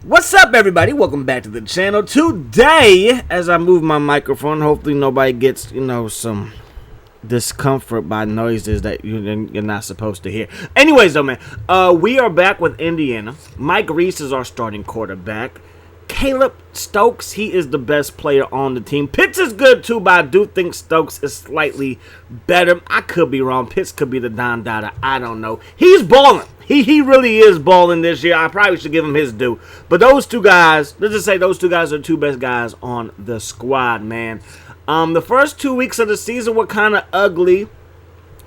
What's up, everybody? Welcome back to the channel. Today, as I move my microphone, hopefully nobody gets, some discomfort by noises that you're not supposed to hear. Anyways, though, man, we are back with Indiana. Mike Reese is our starting quarterback. Caleb Stokes, he is the best player on the team. Pitts is good too, but I do think Stokes is slightly better. I could be wrong. Pitts could be the Don Dada. I don't know. He's balling. He really is balling this year. I probably should give him his due. But those two guys, let's just say those two guys are the two best guys on the squad, man. The first 2 weeks of the season were kind of ugly.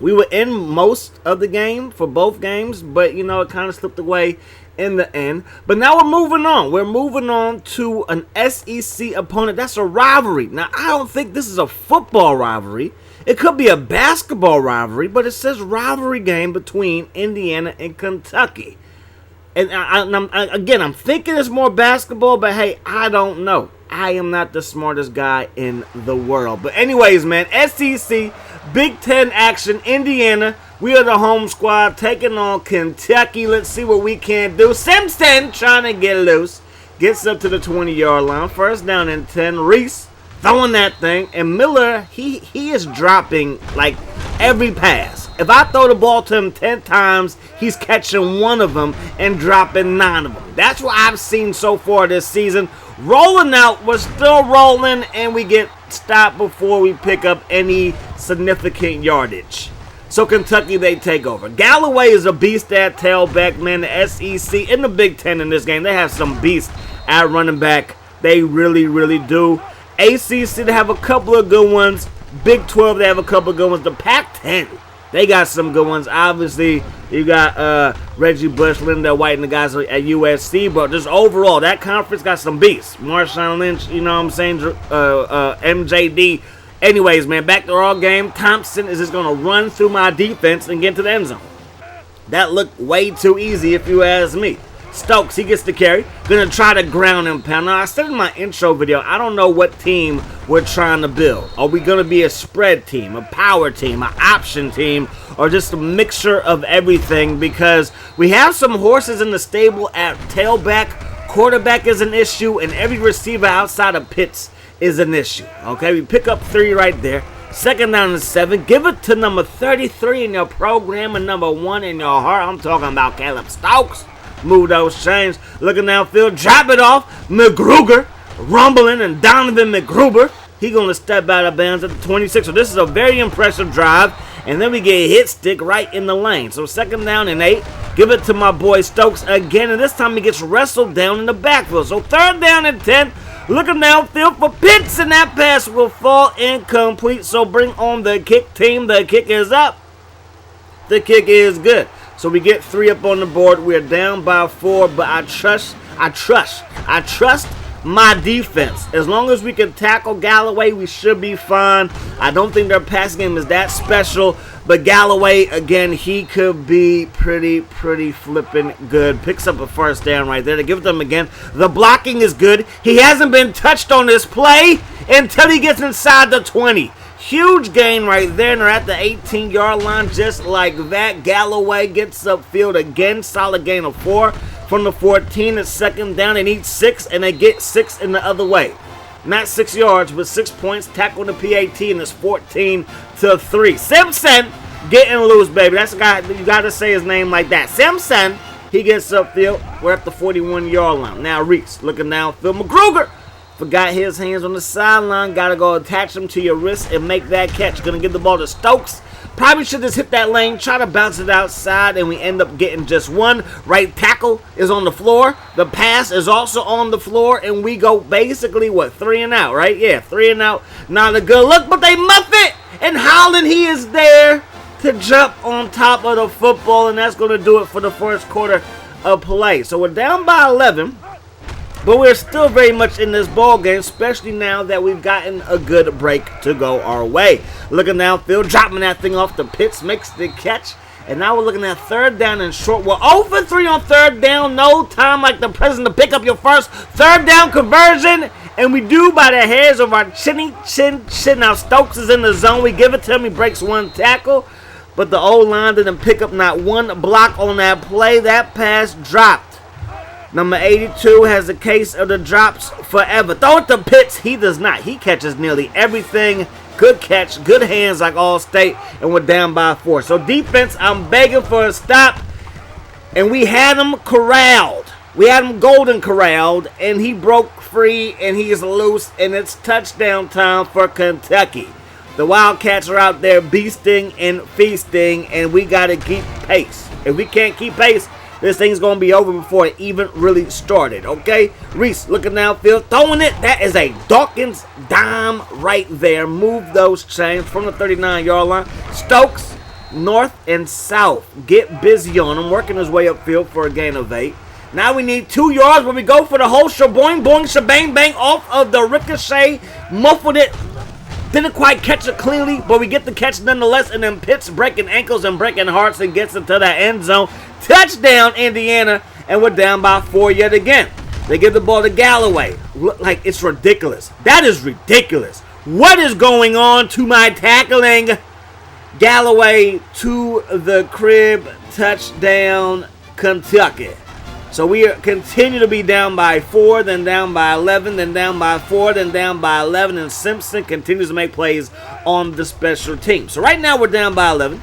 We were in most of the game for both games, but, it kind of slipped away in the end. But now we're moving on. We're moving on to an SEC opponent. That's a rivalry. Now, I don't think this is a football rivalry. It could be a basketball rivalry, but it says rivalry game between Indiana and Kentucky. And I'm thinking it's more basketball, but hey, I don't know. I am not the smartest guy in the world. But anyways, man, SEC, Big Ten action, Indiana. We are the home squad taking on Kentucky. Let's see what we can do. Simpson trying to get loose. Gets up to the 20-yard line. First down and 10. Reese throwing that thing. And Miller, he is dropping like every pass. If I throw the ball to him 10 times, he's catching one of them and dropping 9 of them. That's what I've seen so far this season. Rolling out, we're still rolling, and we get stopped before we pick up any significant yardage. So Kentucky, they take over. Galloway is a beast at tailback, man. The SEC in the Big Ten in this game, they have some beasts at running back. They really, really do. ACC, they have a couple of good ones. Big 12, they have a couple of good ones. The Pac-10, they got some good ones. Obviously, you got Reggie Bush, Linda White, and the guys at USC. But just overall, that conference got some beasts. Marshawn Lynch, MJD. Anyways, man, back to our game. Thompson is just going to run through my defense and get to the end zone. That looked way too easy if you ask me. Stokes, he gets the carry. Going to try to ground and pound. Now, I said in my intro video, I don't know what team we're trying to build. Are we going to be a spread team, a power team, an option team, or just a mixture of everything? Because we have some horses in the stable at tailback. Quarterback is an issue, and every receiver outside of Pitts is an issue. Okay, we pick up 3 right there. Second down and 7. Give it to number 33 in your program and number 1 in your heart. I'm talking about Caleb Stokes. Move those chains. Looking downfield. Drop it off. McGruber rumbling, and Donovan McGruber, he going to step out of bounds at the 26. So this is a very impressive drive. And then we get hit stick right in the lane. So second down and 8. Give it to my boy Stokes again. And this time he gets wrestled down in the backfield. So third down and 10. Looking downfield for Pitts, and that pass will fall incomplete. So bring on the kick team. The kick is up. The kick is good. So we get 3 up on the board. We're down by 4, but I trust my defense. As long as we can tackle Galloway, we should be fine. I don't think their pass game is that special, but Galloway, again, he could be pretty flipping good. Picks up a first down right there. To give it to him again. The blocking is good. He hasn't been touched on this play until he gets inside the 20. Huge gain right there, and they're at the 18-yard line just like that. Galloway gets upfield again. Solid gain of 4 from the 14. It's second down. They need 6, and they get 6 in the other way. Not 6 yards, but 6 points. Tackle the PAT, and it's 14-3. Simpson getting loose, baby. That's the guy. You got to say his name like that. Simpson, he gets upfield. We're at the 41-yard line. Now Reese looking downfield. McGruber forgot his hands on the sideline. Got to go attach them to your wrist and make that catch. Going to give the ball to Stokes. Probably should just hit that lane, try to bounce it outside, and we end up getting just 1. Right tackle is on the floor. The pass is also on the floor, and we go basically, 3 and out, right? Yeah, 3 and out. Not a good look, but they muff it. And Holland, he is there to jump on top of the football, and that's going to do it for the first quarter of play. So we're down by 11. But we're still very much in this ball game, especially now that we've gotten a good break to go our way. Looking downfield, dropping that thing off the Pitts, makes the catch. And now we're looking at third down and short. We're 0 for 3 on third down. No time like the present to pick up your first third down conversion. And we do by the hairs of our chin. Now Stokes is in the zone. We give it to him. He breaks 1 tackle. But the O-line didn't pick up not 1 block on that play. That pass dropped Number 82 has a case of the drops forever. Throw it to Pitts. He does not. He catches nearly everything. Good catch, good hands like All-State, and we're down by 4. So defense, I'm begging for a stop, and we had him corralled. We had him golden corralled, and he broke free, and he is loose, and it's touchdown time for Kentucky. The Wildcats are out there beasting and feasting, and we got to keep pace. If we can't keep pace, this thing's going to be over before it even really started, okay? Reese looking downfield, throwing it. That is a Dawkins dime right there. Move those chains from the 39-yard line. Stokes, north and south. Get busy on him, working his way upfield for a gain of 8. Now we need 2 yards where we go for the whole shaboing, boing, shabang, bang off of the ricochet. Muffled it. Didn't quite catch it cleanly, but we get the catch nonetheless, and then Pitts breaking ankles and breaking hearts and gets into that end zone. Touchdown, Indiana, and we're down by 4 yet again. They give the ball to Galloway. Look like it's ridiculous. That is ridiculous. What is going on to my tackling? Galloway to the crib, touchdown, Kentucky. So we continue to be down by 4, then down by 11, then down by 4, then down by 11, and Simpson continues to make plays on the special team. So right now we're down by 11.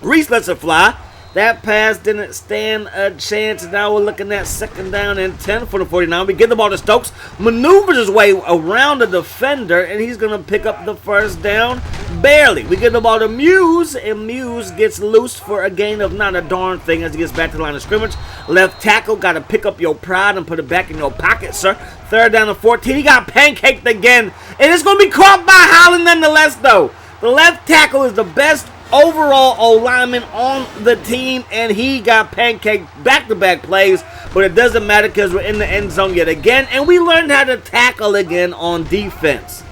Reese lets it fly. That pass didn't stand a chance. Now we're looking at 2nd down and 10 for the 49. We get the ball to Stokes. Maneuvers his way around the defender, and he's going to pick up the 1st down. Barely. We get the ball to Muse, and Muse gets loose for a gain of not a darn thing as he gets back to the line of scrimmage. Left tackle, got to pick up your pride and put it back in your pocket, sir. 3rd down and 14. He got pancaked again, and it's going to be caught by Holland nonetheless, though. The left tackle is the best overall O-lineman on the team, and he got pancaked back-to-back plays, but it doesn't matter because we're in the end zone yet again, and we learned how to tackle again on defense.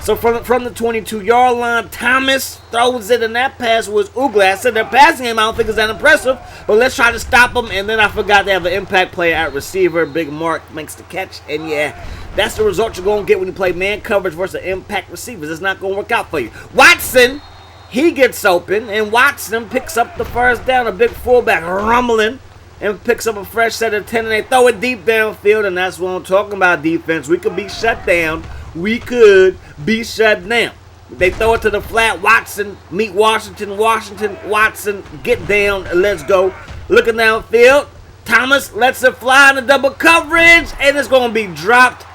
So from the 22-yard line, Thomas throws it, and that pass was Ugle. I said their passing game, I don't think is that impressive, but let's try to stop them, and then I forgot they have an impact player at receiver. Big Mark makes the catch, and yeah, that's the result you're going to get when you play man coverage versus impact receivers. It's not going to work out for you. Watson, he gets open, and Watson picks up the 1st down. A big fullback rumbling and picks up a fresh set of 10, and they throw it deep downfield, and that's what I'm talking about, defense. We could be shut down. We could be shut down. They throw it to the flat. Watson, meet Washington. Watson, get down. Let's go. Looking downfield. Thomas lets it fly in the double coverage, and it's going to be dropped.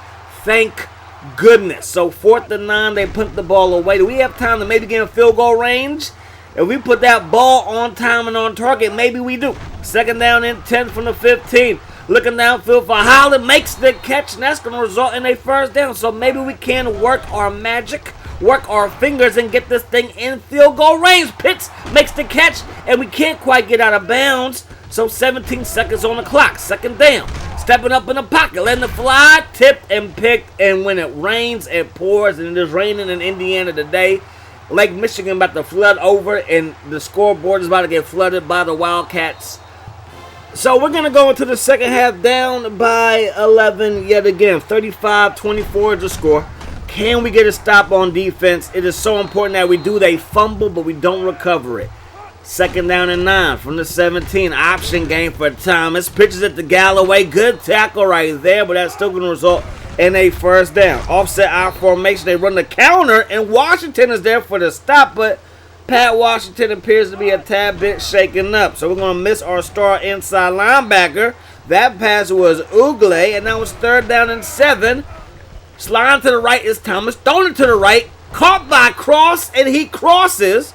Thank goodness. So 4th and 9, they put the ball away. Do we have time to maybe get in field goal range? If we put that ball on time and on target, maybe we do. 2nd down and 10 from the 15. Looking downfield for Holland, makes the catch, and that's going to result in a 1st down. So maybe we can work our magic, work our fingers, and get this thing in field goal range. Pitts makes the catch, and we can't quite get out of bounds. So 17 seconds on the clock. 2nd down. Stepping up in the pocket, letting it fly, tipped and picked, and when it rains, it pours, and it is raining in Indiana today. Lake Michigan about to flood over, and the scoreboard is about to get flooded by the Wildcats. So we're going to go into the 2nd half down by 11 yet again. 35-24 is the score. Can we get a stop on defense? It is so important that we do. They fumble, but we don't recover it. 2nd down and 9 from the 17. Option game for Thomas. Pitches it to Galloway. Good tackle right there, but that's still going to result in a 1st down. Offset out formation. They run the counter, and Washington is there for the stop, but Pat Washington appears to be a tad bit shaken up. So we're going to miss our star inside linebacker. That pass was Ugle, and now it's 3rd down and 7. Sliding to the right is Thomas. Throwing it to the right. Caught by Cross, and he crosses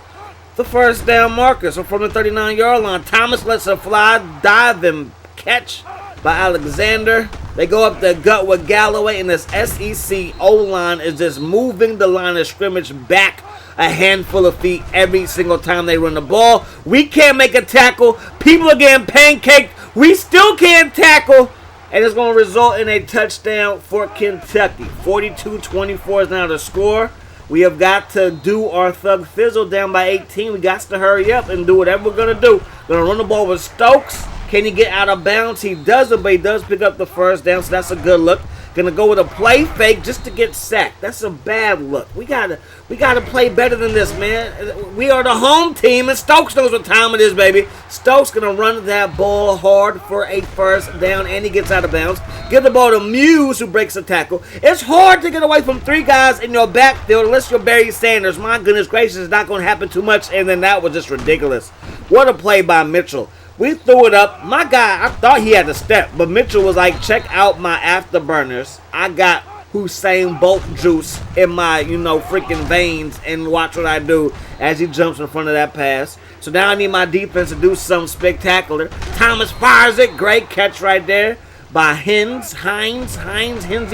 the 1st down marker. So from the 39-yard line, Thomas lets it fly. Dive and catch by Alexander. They go up the gut with Galloway, and this SEC O-line is just moving the line of scrimmage back a handful of feet every single time they run the ball. We can't make a tackle. People are getting pancaked. We still can't tackle, and it's going to result in a touchdown for Kentucky. 42-24 is now the score. We have got to do our thug fizzle down by 18. We got to hurry up and do whatever we're going to do. Going to run the ball with Stokes. Can he get out of bounds? He doesn't, but he does pick up the 1st down, so that's a good look. Gonna go with a play fake just to get sacked. That's a bad look. We gotta play better than this, man. We are the home team, and Stokes knows what time it is, baby. Stokes gonna run that ball hard for a first down, and he gets out of bounds. Give the ball to Muse, who breaks a tackle. It's hard to get away from 3 guys in your backfield unless you're Barry Sanders. My goodness gracious, it's not gonna happen too much, and then that was just ridiculous. What a play by Mitchell. We threw it up. My guy, I thought he had to step, but Mitchell was like, check out my afterburners. I got Hussein Bolt juice in my, freaking veins, and watch what I do as he jumps in front of that pass. So now I need my defense to do something spectacular. Thomas fires it. Great catch right there by Hines,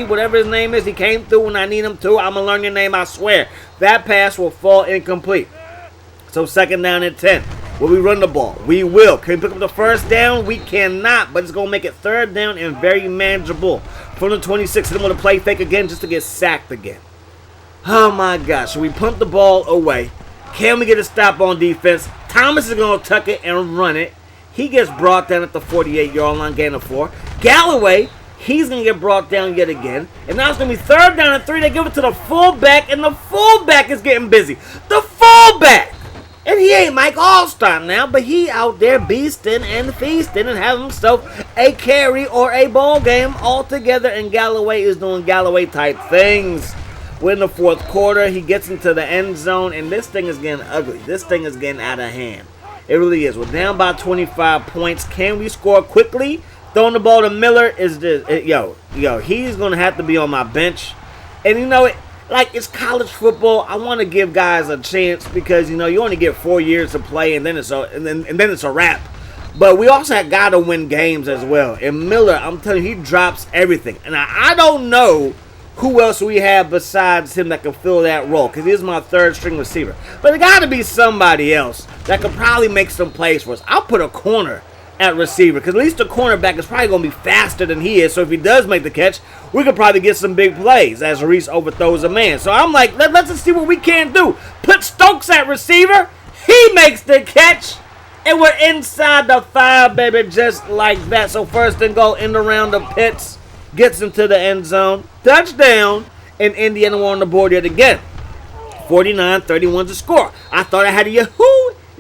whatever his name is. He came through when I need him to. I'm going to learn your name, I swear. That pass will fall incomplete. So second down and 10. Will we run the ball? We will. Can we pick up the first down? We cannot, but it's going to make it third down and very manageable. From the 26, I'm going to play fake again just to get sacked again. Oh my gosh. So we punt the ball away. Can we get a stop on defense? Thomas is going to tuck it and run it. He gets brought down at the 48-yard line, gain of 4. Galloway, he's going to get brought down yet again. And now it's going to be third down and 3. They give it to the fullback, and the fullback is getting busy. The fullback! And he ain't Mike All-Star now, but he out there beasting and feasting and having himself a carry or a ball game altogether. And Galloway is doing Galloway-type things. We're in the fourth quarter. He gets into the end zone, and this thing is getting ugly. This thing is getting out of hand. It really is. We're down by 25 points. Can we score quickly? Throwing the ball to Miller is just, he's going to have to be on my bench. And it's college football. I want to give guys a chance because you only get 4 years to play, and then it's a wrap. But we also got to win games as well. And Miller, I'm telling you, he drops everything. And I don't know who else we have besides him that can fill that role, because he's my third string receiver. But it got to be somebody else that could probably make some plays for us. I'll put a corner at receiver, because at least the cornerback is probably going to be faster than he is. So if he does make the catch, we could probably get some big plays as Reese overthrows a man. So I'm like, let's just see what we can do. Put Stokes at receiver. He makes the catch. And we're inside the 5, baby, just like that. So first and goal in the round of Pitts. Gets him to the end zone. Touchdown. And Indiana on the board yet again. 49-31 to score. I thought I had a yahoo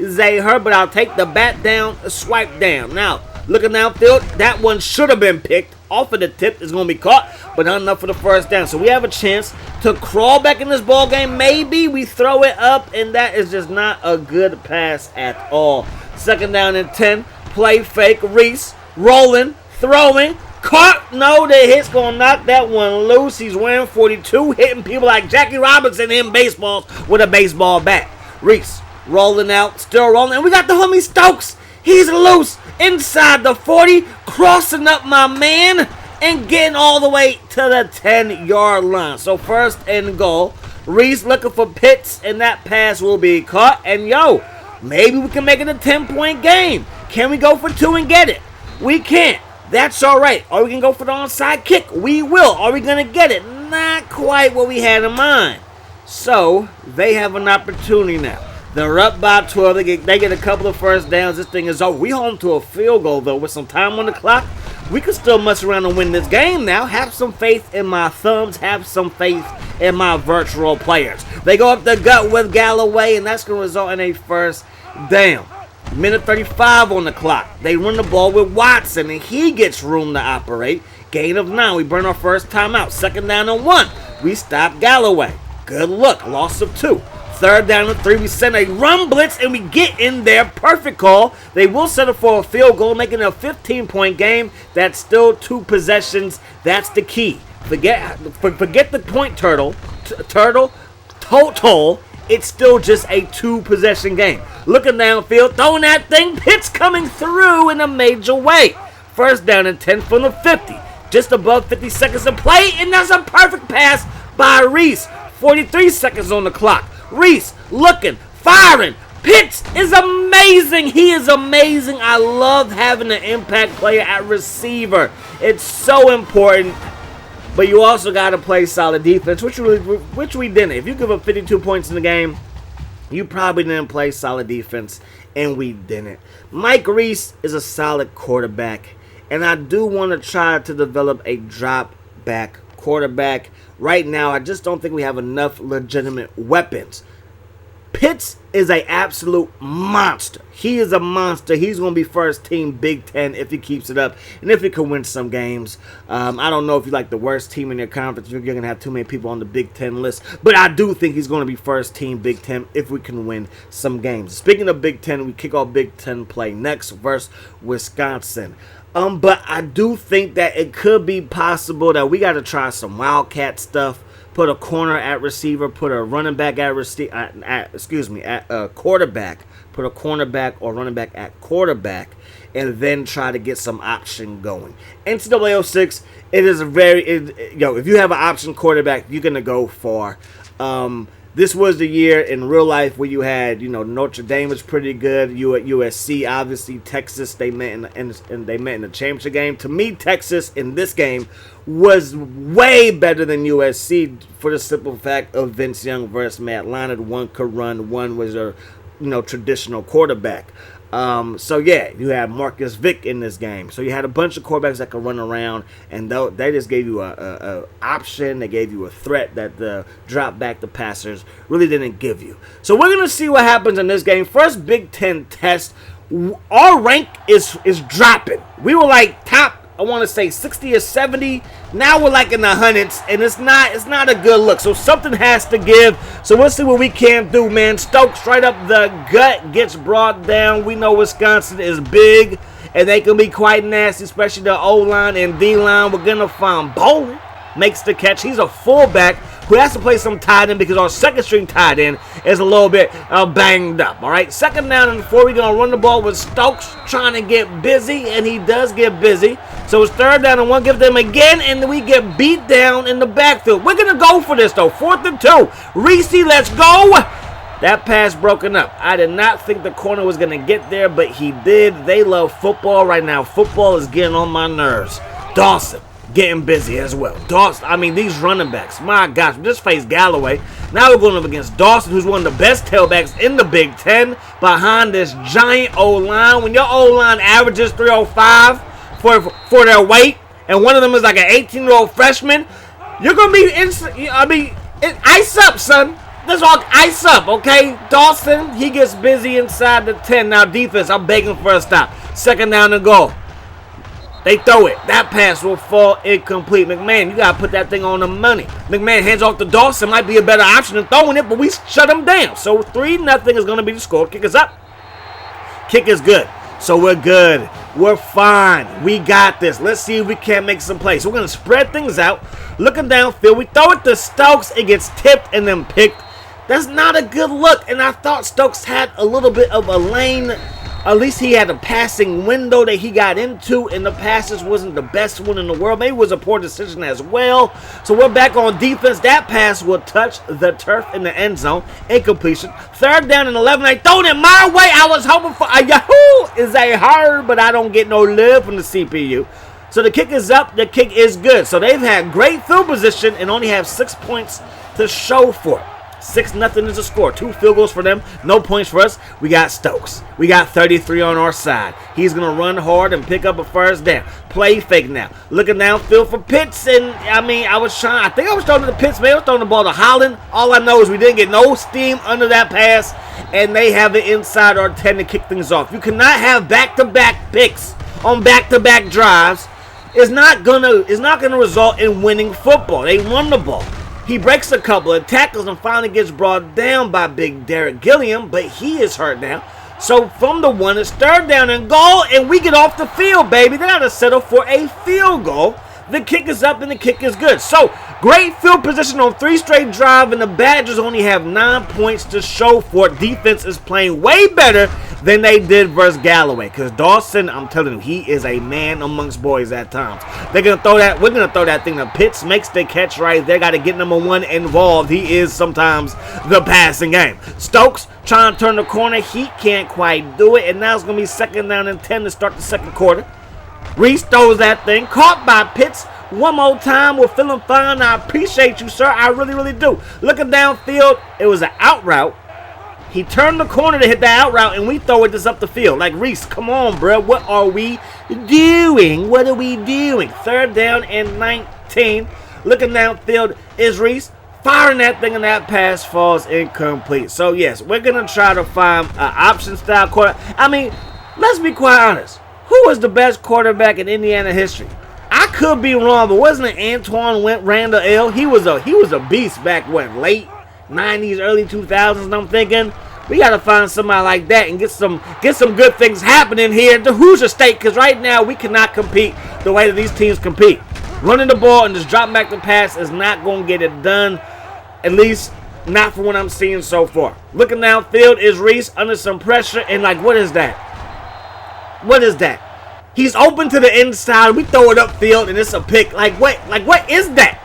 Zay her, but I'll take the bat down, swipe down. Now, looking downfield, that one should have been picked. Off of the tip is going to be caught, but not enough for the first down. So we have a chance to crawl back in this ball game. Maybe we throw it up, and that is just not a good pass at all. Second down and 10. Play fake. Reese rolling, throwing. Caught. No, the hit's going to knock that one loose. He's wearing 42, hitting people like Jackie Robinson in baseballs with a baseball bat. Reese rolling out, still rolling. And we got the homie Stokes. He's loose inside the 40, crossing up my man and getting all the way to the 10-yard line. So first and goal. Reese looking for Pitts, and that pass will be caught. And maybe we can make it a 10-point game. Can we go for 2 and get it? We can't. That's all right. Or we can go for the onside kick. We will. Are we going to get it? Not quite what we had in mind. So they have an opportunity now. They're up by 12. They get a couple of first downs. This thing is over. We home to a field goal, though, with some time on the clock. We can still mess around and win this game now. Have some faith in my thumbs. Have some faith in my virtual players. They go up the gut with Galloway, and that's going to result in a first down. Minute 35 on the clock. They run the ball with Watson, and he gets room to operate. Gain of 9. We burn our first timeout. Second down and 1. We stop Galloway. Good look. Loss of 2. Third down and 3. We send a run blitz, and we get in there. Perfect call. They will settle for a field goal, making it a 15-point game. That's still 2 possessions. That's the key. Forget the point total. It's still just a 2-possession game. Looking downfield, throwing that thing. Pitts coming through in a major way. First down and 10 from the 50. Just above 50 seconds to play, and that's a perfect pass by Reese. 43 seconds on the clock. Reese looking, firing. Pitts is amazing. He is amazing. I love having an impact player at receiver. It's so important. But you also got to play solid defense, which we didn't. If you give up 52 points in the game, you probably didn't play solid defense, and we didn't. Mike Reese is a solid quarterback, and I do want to try to develop a drop-back quarterback. Right now, I just don't think we have enough legitimate weapons. Pitts is an absolute monster. He is a monster. He's going to be first team Big Ten if he keeps it up and if he can win some games. I don't know if you like the worst team in your conference. You're going to have too many people on the Big Ten list. But I do think he's going to be first team Big Ten if we can win some games. Speaking of Big Ten, we kick off Big Ten play next versus Wisconsin. But I do think that it could be possible that we got to try some Wildcat stuff. Put a corner at receiver, put a running back at quarterback, put a cornerback or running back at quarterback, and then try to get some option going. NCAA 06, it is a if you have an option quarterback, you're gonna go far. This was the year in real life where you had, Notre Dame was pretty good. You at USC, obviously Texas. They met in the championship game. To me, Texas in this game was way better than USC for the simple fact of Vince Young versus Matt Leinart. One could run, one was a traditional quarterback. So yeah, you had Marcus Vick in this game. So you had a bunch of quarterbacks that could run around, and they just gave you a option. They gave you a threat that the drop back the passers really didn't give you. So we're gonna see what happens in this game. First Big Ten test. Our rank is dropping. We were like top, I want to say 60 or 70. Now we're like in the hundreds, and it's not a good look. So something has to give. So we'll see what we can do, man. Stokes right up the gut gets brought down. We know Wisconsin is big, and they can be quite nasty, especially the O-line and D-line. We're going to find Bowling makes the catch. He's a fullback who has to play some tight end because our second string tight end is a little bit banged up. All right, second down and 4. We're going to run the ball with Stokes trying to get busy, and he does get busy. So it's third down and 1. Give them again, and then we get beat down in the backfield. We're going to go for this, though. 4th and 2. Reese, let's go. That pass broken up. I did not think the corner was going to get there, but he did. They love football right now. Football is getting on my nerves. Dawson getting busy as well. Dawson, these running backs, my gosh, we just faced Galloway. Now we're going up against Dawson, who's one of the best tailbacks in the Big Ten, behind this giant O-line. When your O-line averages 305 for their weight, and one of them is like an 18-year-old freshman, you're going to be, ice up, son. That's all, ice up, okay? Dawson, he gets busy inside the 10. Now defense, I'm begging for a stop. Second down and goal. They throw it. That pass will fall incomplete. McMahon, you got to put that thing on the money. McMahon hands off to Dawson. Might be a better option than throwing it, but we shut him down. So 3-0 is going to be the score. Kick is up. Kick is good. So we're good. We're fine. We got this. Let's see if we can make some plays. So we're going to spread things out. Looking downfield. We throw it to Stokes. It gets tipped and then picked. That's not a good look. And I thought Stokes had a little bit of a lane. At least he had a passing window that he got into, and the passes wasn't the best one in the world. Maybe it was a poor decision as well. So we're back on defense. That pass will touch the turf in the end zone. Incompletion. Third down and 11. They throwing it my way. I was hoping for a Yahoo is a hard, but I don't get no love from the CPU. So the kick is up. The kick is good. So they've had great field position and only have 6 points to show for it. 6-0 is the score. 2 field goals for them. No points for us. We got Stokes. We got 33 on our side. He's going to run hard and pick up a first down. Play fake now. Looking downfield for Pitts. And, I think I was throwing to the Pitts. Maybe I was throwing the ball to Holland. All I know is we didn't get no steam under that pass. And they have it inside our 10 to kick things off. You cannot have back-to-back picks on back-to-back drives. It's not gonna result in winning football. They run the ball. He breaks a couple of tackles and finally gets brought down by big Derek Gilliam, but he is hurt now. So from the 1, it's third down and goal, and we get off the field, baby. They got to settle for a field goal. The kick is up and the kick is good. So great field position on 3 straight drives, and the Badgers only have 9 points to show for it. Defense is playing way better than they did versus Galloway. Because Dawson, I'm telling you, he is a man amongst boys at times. They're gonna throw that. We're gonna throw that thing to Pitts. Makes the catch right there. Got to get number 1 involved. He is sometimes the passing game. Stokes trying to turn the corner. He can't quite do it. And now it's gonna be second down and 10 to start the second quarter. Reese throws that thing, caught by Pitts. One more time, we're feeling fine. I appreciate you, sir. I really, really do. Looking downfield, it was an out route. He turned the corner to hit the out route, and we throw it just up the field. Like, Reese, come on, bro. What are we doing? What are we doing? Third down and 19. Looking downfield is Reese. Firing that thing and that pass falls incomplete. So, yes, we're going to try to find an option-style quarterback. I mean, let's be quite honest. Who was the best quarterback in Indiana history? I could be wrong, but wasn't it Antoine Randall L? He was a beast back when late 90s, early 2000s. And I'm thinking we got to find somebody like that and get some good things happening here at the Hoosier State, because right now we cannot compete the way that these teams compete. Running the ball and just dropping back the pass is not going to get it done, at least not from what I'm seeing so far. Looking downfield is Reese under some pressure, and like, what is that? What is that? He's open to the inside. We throw it upfield, and it's a pick. Like, what is that?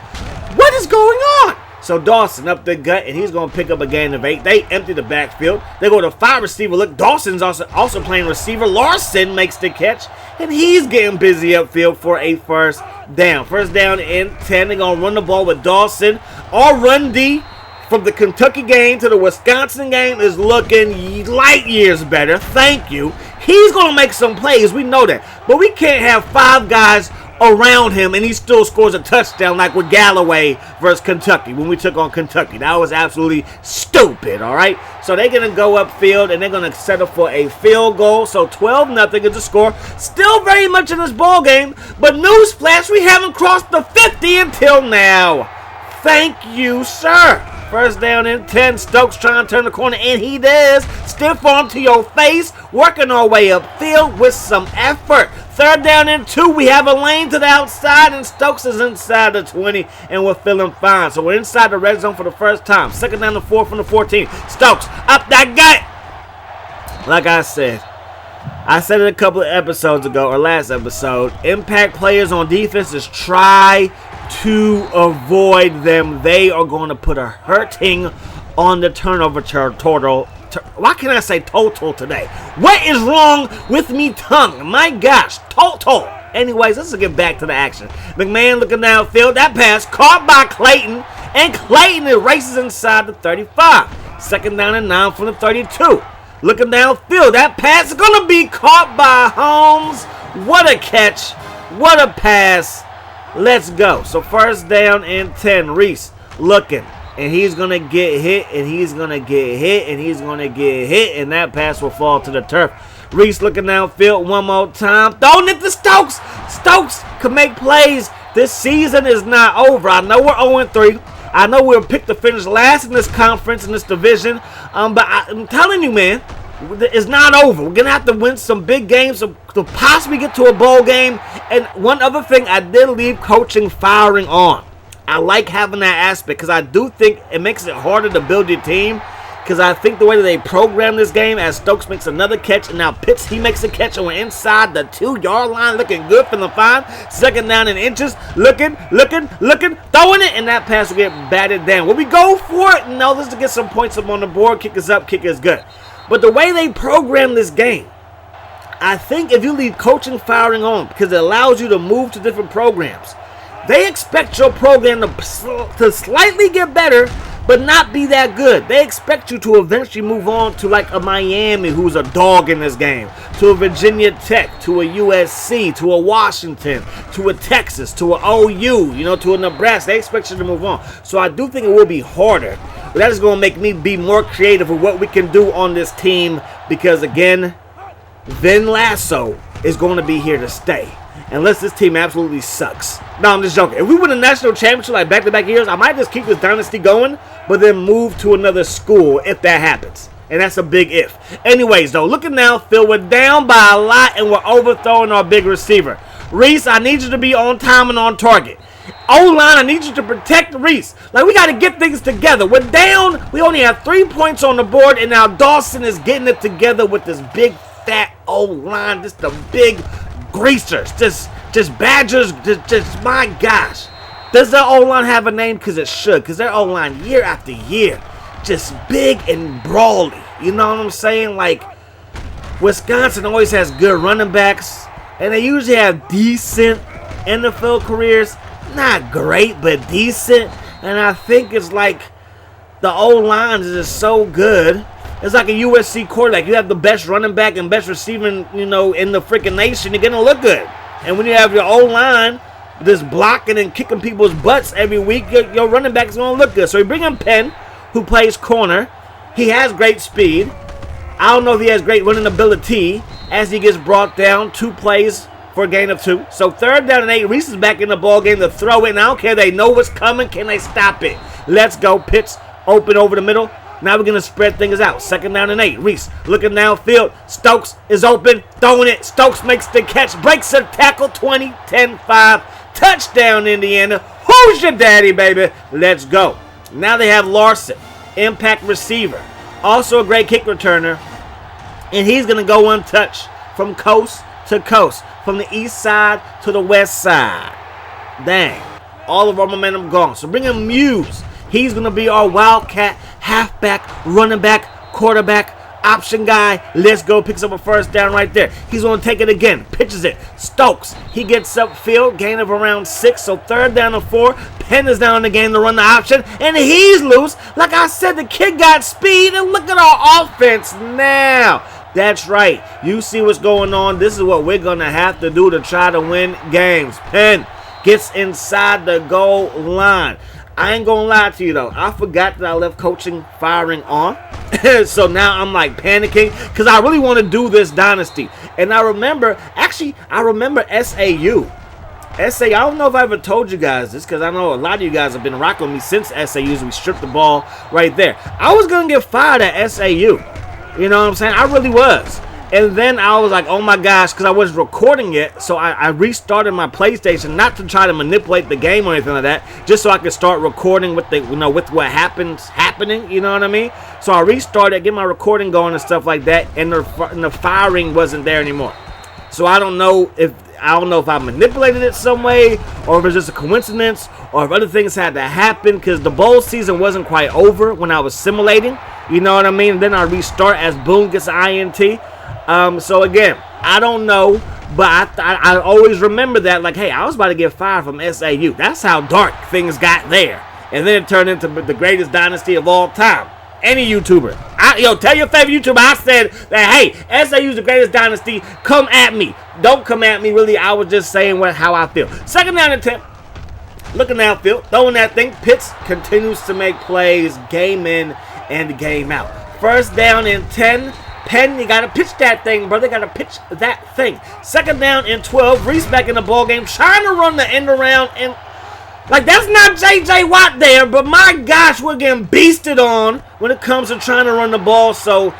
What is going on? So Dawson up the gut, and he's going to pick up a gain of 8. They empty the backfield. They go to 5 receiver. Look, Dawson's also playing receiver. Larson makes the catch, and he's getting busy upfield for a first down. First down and 10. They're going to run the ball with Dawson. Our run D from the Kentucky game to the Wisconsin game is looking light years better. Thank you. He's going to make some plays. We know that. But we can't have 5 guys around him and he still scores a touchdown like with Galloway versus Kentucky when we took on Kentucky. That was absolutely stupid, all right? So they're going to go upfield and they're going to settle for a field goal. So 12-0 is the score. Still very much in this ball game. But newsflash, we haven't crossed the 50 until now. Thank you, sir. First down and 10. Stokes trying to turn the corner, and he does. Stiff arm to your face. Working our way upfield with some effort. Third down and 2. We have a lane to the outside, and Stokes is inside the 20, and we're feeling fine. So we're inside the red zone for the first time. Second down and 4 from the 14. Stokes up that gut. Like I said it a couple of episodes ago, or last episode. Impact players on defense is try to avoid them. They are going to put a hurting on the turnover total. Why can't I say total today? What is wrong with me tongue? My gosh, total. Anyways, let's get back to the action. McMahon looking downfield. That pass caught by Clayton, and Clayton races inside the 35. Second down and 9 from the 32. Looking downfield. That pass is going to be caught by Holmes. What a catch. What a pass. Let's go. So first down and 10. Reese looking. And he's going to get hit. And he's going to get hit. And he's going to get hit. And that pass will fall to the turf. Reese looking downfield one more time. Throwing it to Stokes. Stokes can make plays. This season is not over. I know we're 0-3. I know we're picked to finish last in this conference, in this division. But I'm telling you, man, it's not over. We're going to have to win some big games to possibly get to a bowl game. And one other thing, I did leave coaching firing on. I like having that aspect because I do think it makes it harder to build your team. Because I think the way that they program this game, as Stokes makes another catch, and now Pitts, he makes a catch, and we're inside the 2-yard line, looking good from the 5. Second down in inches, looking, throwing it, and that pass will get batted down. Will we go for it? No, this is to get some points up on the board. Kick is up, kick is good. But the way they program this game, I think if you leave coaching firing on, because it allows you to move to different programs, they expect your program to slightly get better, but not be that good. They expect you to eventually move on to like a Miami, who's a dog in this game, to a Virginia Tech, to a USC, to a Washington, to a Texas, to a OU, to a Nebraska. They expect you to move on. So I do think it will be harder. But that is going to make me be more creative with what we can do on this team because, again, Vin Lasso is going to be here to stay. Unless this team absolutely sucks. No, I'm just joking. If we win a national championship like back-to-back years, I might just keep this dynasty going, but then move to another school if that happens. And that's a big if. Anyways, though, looking now, Phil, we're down by a lot and we're overthrowing our big receiver. Reese, I need you to be on time and on target. O-line, I need you to protect Reese. Like, we got to get things together. We're down. We only have 3 points on the board, and now Dawson is getting it together with this big, fat O-line. Just the big greasers, just Badgers, just my gosh. Does their O-line have a name? Because it should. Because their O-line, year after year, just big and brawly. You know what I'm saying? Like, Wisconsin always has good running backs, and they usually have decent NFL careers. Not great, but decent. And I think it's like the O-line is just so good. It's like a USC quarterback. You have the best running back and best receiving, in the freaking nation. You're going to look good. And when you have your O-line just blocking and kicking people's butts every week, your running back is going to look good. So we bring in Penn, who plays corner. He has great speed. I don't know if he has great running ability as he gets brought down 2 plays for a gain of 2. So 3rd down and 8. Reese is back in the ball game to throw it. And I don't care. They know what's coming. Can they stop it? Let's go. Pitts open over the middle. Now we're going to spread things out. 2nd down and 8. Reese looking downfield. Stokes is open. Throwing it. Stokes makes the catch. Breaks a tackle. 20, 10, 5. Touchdown, Indiana. Who's your daddy, baby? Let's go. Now they have Larson. Impact receiver. Also a great kick returner. And he's going to go untouched from coast to coast. From the east side to the west side. Dang. All of our momentum gone. So bring in Muse. He's going to be our wildcat, halfback, running back, quarterback, option guy. Let's go. Picks up a 1st down right there. He's going to take it again. Pitches it. Stokes. He gets upfield. Gain of around 6. So 3rd down and 4. Penn is down in the game to run the option. And he's loose. Like I said, the kid got speed. And look at our offense now. That's right. You see what's going on. This is what we're going to have to do to try to win games. Penn gets inside the goal line. I ain't going to lie to you, though. I forgot that I left coaching firing on. So now I'm like panicking because I really want to do this Dynasty. And I remember SAU. I don't know if I ever told you guys this because I know a lot of you guys have been rocking with me since SAU. We stripped the ball right there. I was going to get fired at SAU. You know what I'm saying? I really was. And then I was like, oh my gosh, because I wasn't recording it. So I restarted my PlayStation, not to try to manipulate the game or anything like that, just so I could start recording with with what happening, you know what I mean? So I restarted, get my recording going and stuff like that, and the firing wasn't there anymore. So I don't know if I manipulated it some way, or if it's just a coincidence, or if other things had to happen, because the bowl season wasn't quite over when I was simulating. You know what I mean? And then I restart as Boone gets an INT. So again, I don't know, but I always remember that, like, hey, I was about to get fired from SAU. That's how dark things got there. And then it turned into the greatest dynasty of all time. Any YouTuber. Tell your favorite YouTuber I said that, hey, SAU is the greatest dynasty. Come at me. Don't come at me, really. I was just saying how I feel. 2nd down and 10. Looking downfield, throwing that thing. Pitts continues to make plays, game in and game out. 1st down and 10. Penn, you got to pitch that thing, brother. Got to pitch that thing. 2nd down and 12. Reese back in the ball game, trying to run the end around. And, like, that's not J.J. Watt there, but my gosh, we're getting beasted on when it comes to trying to run the ball. So,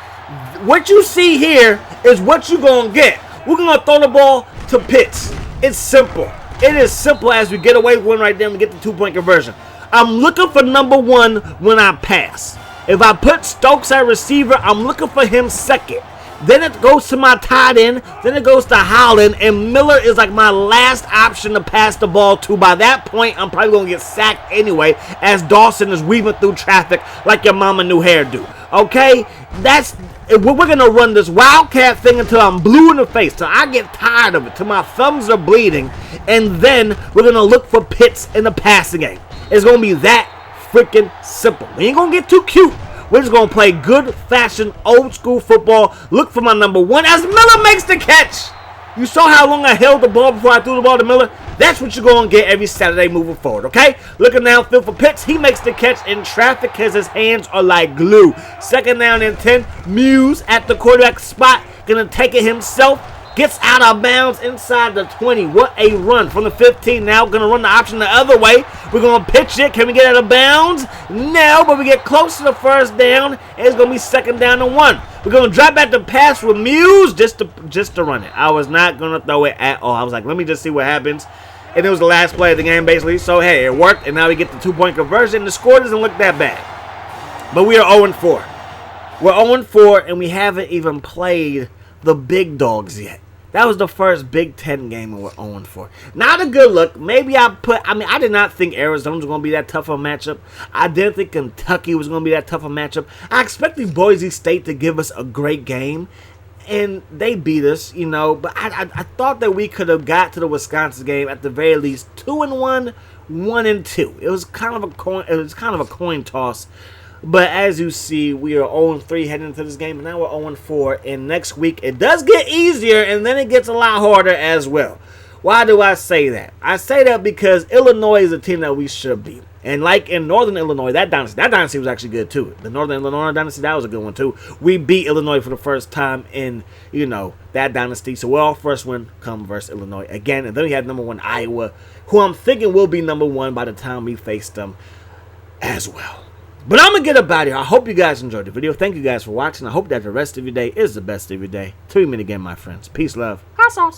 what you see here is what you're going to get. We're going to throw the ball to Pitts. It's simple. It is simple as we get away with one right there and we get the 2-point conversion. I'm looking for number 1 when I pass. If I put Stokes at receiver, I'm looking for him 2nd. Then it goes to my tight end. Then it goes to Holland. And Miller is like my last option to pass the ball to. By that point, I'm probably going to get sacked anyway as Dawson is weaving through traffic like your mama new hairdo. Okay? We're going to run this wildcat thing until I'm blue in the face. Till I get tired of it. Till my thumbs are bleeding. And then we're going to look for Pitts in the passing game. It's going to be that freaking simple. We ain't going to get too cute. We're just going to play good-fashioned, old-school football. Look for my number 1 as Miller makes the catch. You saw how long I held the ball before I threw the ball to Miller? That's what you're going to get every Saturday moving forward, okay? Looking downfield for Pitts. He makes the catch in traffic because his hands are like glue. 2nd down and 10. Muse at the quarterback spot. Going to take it himself. Gets out of bounds inside the 20. What a run from the 15. Now going to run the option the other way. We're going to pitch it. Can we get out of bounds? No, but we get close to the 1st down. And it's going to be 2nd down and 1. We're going to drop back the pass with Muse just to run it. I was not going to throw it at all. I was like, let me just see what happens. And it was the last play of the game, basically. So, hey, it worked. And now we get the 2-point conversion. The score doesn't look that bad. But we are 0-4. We're 0-4, and we haven't even played the big dogs yet. That was the first Big Ten game and we're 0-4. Not a good look. Maybe I did not think Arizona was going to be that tough of a matchup. I didn't think Kentucky was going to be that tough of a matchup. I expected Boise State to give us a great game, and they beat us, you know. But I thought that we could have got to the Wisconsin game at the very least 2-1, 1-2. It was kind of a coin toss. But as you see, we are 0-3 heading into this game, and now we're 0-4. And next week, it does get easier, and then it gets a lot harder as well. Why do I say that? I say that because Illinois is a team that we should beat. And like in Northern Illinois, that dynasty was actually good too. The Northern Illinois dynasty, that was a good one too. We beat Illinois for the first time in, that dynasty. So our first win come versus Illinois again. And then we had number 1 Iowa, who I'm thinking will be number 1 by the time we face them as well. But I'm going to get up out of here. I hope you guys enjoyed the video. Thank you guys for watching. I hope that the rest of your day is the best of your day. Till we meet again, my friends. Peace, love. Hot sauce.